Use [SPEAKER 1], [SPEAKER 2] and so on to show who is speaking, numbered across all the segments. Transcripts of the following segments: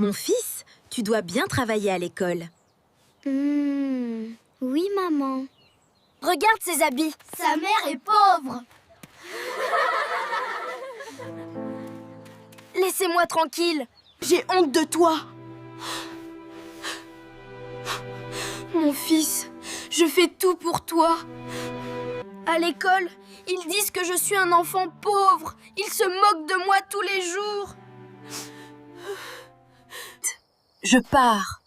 [SPEAKER 1] Mon fils, tu dois bien travailler à l'école.
[SPEAKER 2] Oui, maman.
[SPEAKER 3] Regarde ses habits.
[SPEAKER 2] Sa mère est pauvre.
[SPEAKER 3] Laissez-moi tranquille.
[SPEAKER 1] J'ai honte de toi. Mon fils, je fais tout pour toi.
[SPEAKER 3] À l'école, ils disent que je suis un enfant pauvre. Ils se moquent de moi tous les jours.
[SPEAKER 1] Je pars.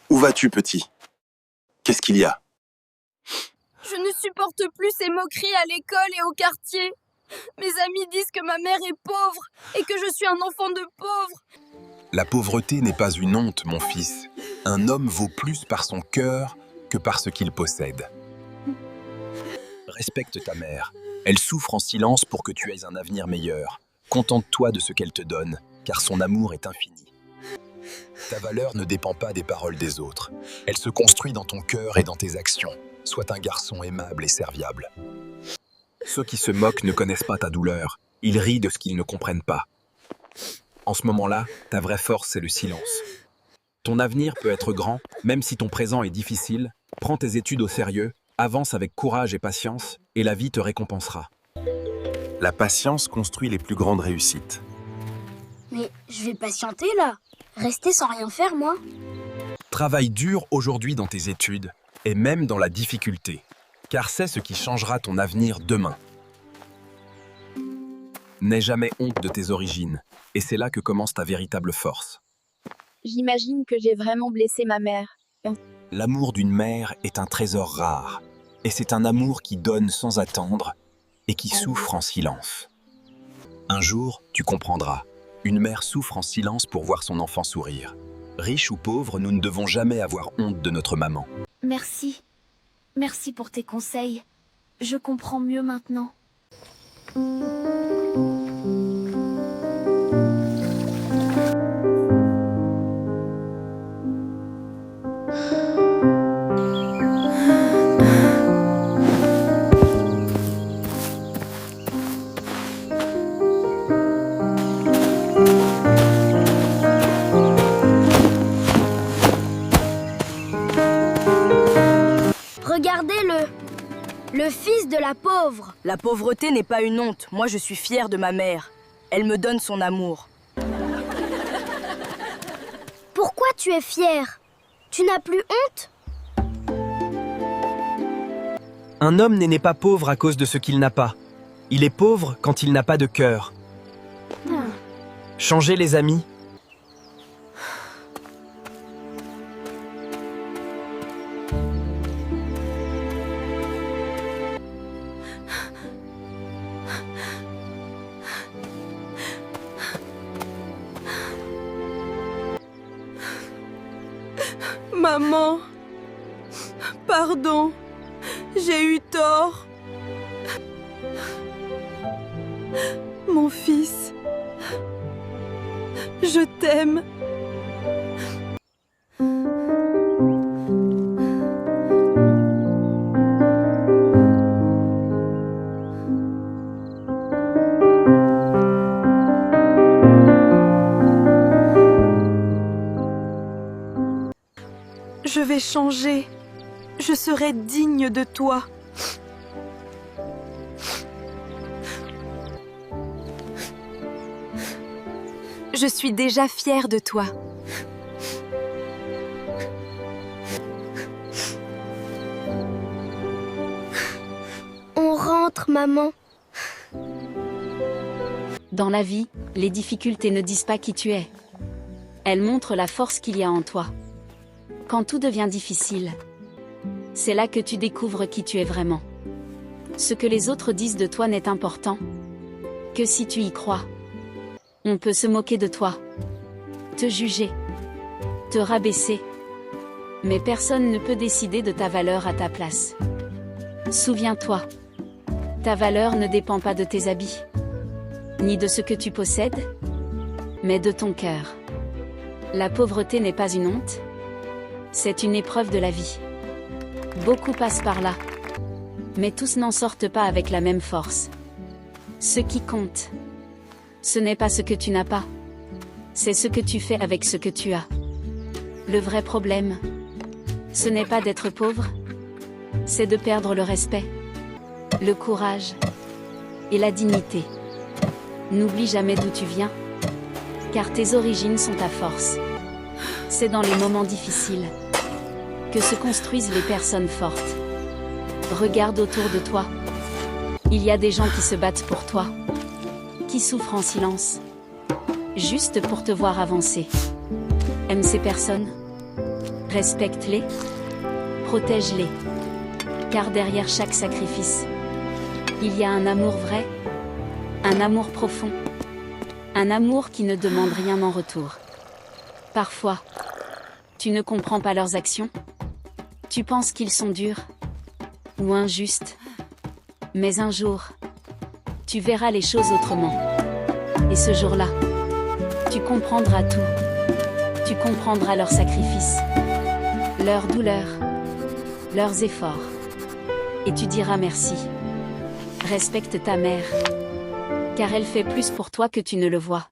[SPEAKER 4] Où vas-tu, petit? Qu'est-ce qu'il y a?
[SPEAKER 3] Je ne supporte plus ces moqueries à l'école et au quartier. Mes amis disent que ma mère est pauvre et que je suis un enfant de pauvre.
[SPEAKER 5] La pauvreté n'est pas une honte, mon fils. Un homme vaut plus par son cœur que par ce qu'il possède. Respecte ta mère. Elle souffre en silence pour que tu aies un avenir meilleur. Contente-toi de ce qu'elle te donne, car son amour est infini. Ta valeur ne dépend pas des paroles des autres. Elle se construit dans ton cœur et dans tes actions. Sois un garçon aimable et serviable. Ceux qui se moquent ne connaissent pas ta douleur. Ils rient de ce qu'ils ne comprennent pas. En ce moment-là, ta vraie force, c'est le silence. Ton avenir peut être grand, même si ton présent est difficile. Prends tes études au sérieux, avance avec courage et patience, et la vie te récompensera.
[SPEAKER 4] La patience construit les plus grandes réussites.
[SPEAKER 2] Mais je vais patienter là. Rester sans rien faire, moi.
[SPEAKER 5] Travaille dur aujourd'hui dans tes études, et même dans la difficulté, car c'est ce qui changera ton avenir demain. N'aie jamais honte de tes origines, et c'est là que commence ta véritable force.
[SPEAKER 6] J'imagine que j'ai vraiment blessé ma mère.
[SPEAKER 5] L'amour d'une mère est un trésor rare, et c'est un amour qui donne sans attendre et qui souffre en silence. Un jour, tu comprendras, une mère souffre en silence pour voir son enfant sourire. Riche ou pauvre, nous ne devons jamais avoir honte de notre maman.
[SPEAKER 2] Merci. Merci pour tes conseils. Je comprends mieux maintenant.
[SPEAKER 3] Regardez-le. Le fils de la pauvre.
[SPEAKER 1] La pauvreté n'est pas une honte. Moi, je suis fière de ma mère. Elle me donne son amour.
[SPEAKER 3] Pourquoi tu es fier? Tu n'as plus honte?
[SPEAKER 7] Un homme n'est pas pauvre à cause de ce qu'il n'a pas. Il est pauvre quand il n'a pas de cœur. Changez les amis.
[SPEAKER 1] Maman, pardon, j'ai eu tort. Mon fils, je t'aime. Je vais changer. Je serai digne de toi. Je suis déjà fière de toi.
[SPEAKER 3] On rentre, maman.
[SPEAKER 6] Dans la vie, les difficultés ne disent pas qui tu es. Elles montrent la force qu'il y a en toi. Quand tout devient difficile, c'est là que tu découvres qui tu es vraiment. Ce que les autres disent de toi n'est important que si tu y crois. On peut se moquer de toi, te juger, te rabaisser, mais personne ne peut décider de ta valeur à ta place. Souviens-toi, ta valeur ne dépend pas de tes habits, ni de ce que tu possèdes, mais de ton cœur. La pauvreté n'est pas une honte, c'est une épreuve de la vie. Beaucoup passent par là. Mais tous n'en sortent pas avec la même force. Ce qui compte, ce n'est pas ce que tu n'as pas. C'est ce que tu fais avec ce que tu as. Le vrai problème, ce n'est pas d'être pauvre, c'est de perdre le respect, le courage et la dignité. N'oublie jamais d'où tu viens, car tes origines sont ta force. C'est dans les moments difficiles que se construisent les personnes fortes. Regarde autour de toi. Il y a des gens qui se battent pour toi, qui souffrent en silence, juste pour te voir avancer. Aime ces personnes, respecte-les, protège-les, car derrière chaque sacrifice, il y a un amour vrai, un amour profond, un amour qui ne demande rien en retour. Parfois, tu ne comprends pas leurs actions, tu penses qu'ils sont durs ou injustes, mais un jour, tu verras les choses autrement. Et ce jour-là, tu comprendras tout. Tu comprendras leurs sacrifices, leurs douleurs, leurs efforts. Et tu diras merci. Respecte ta mère, car elle fait plus pour toi que tu ne le vois.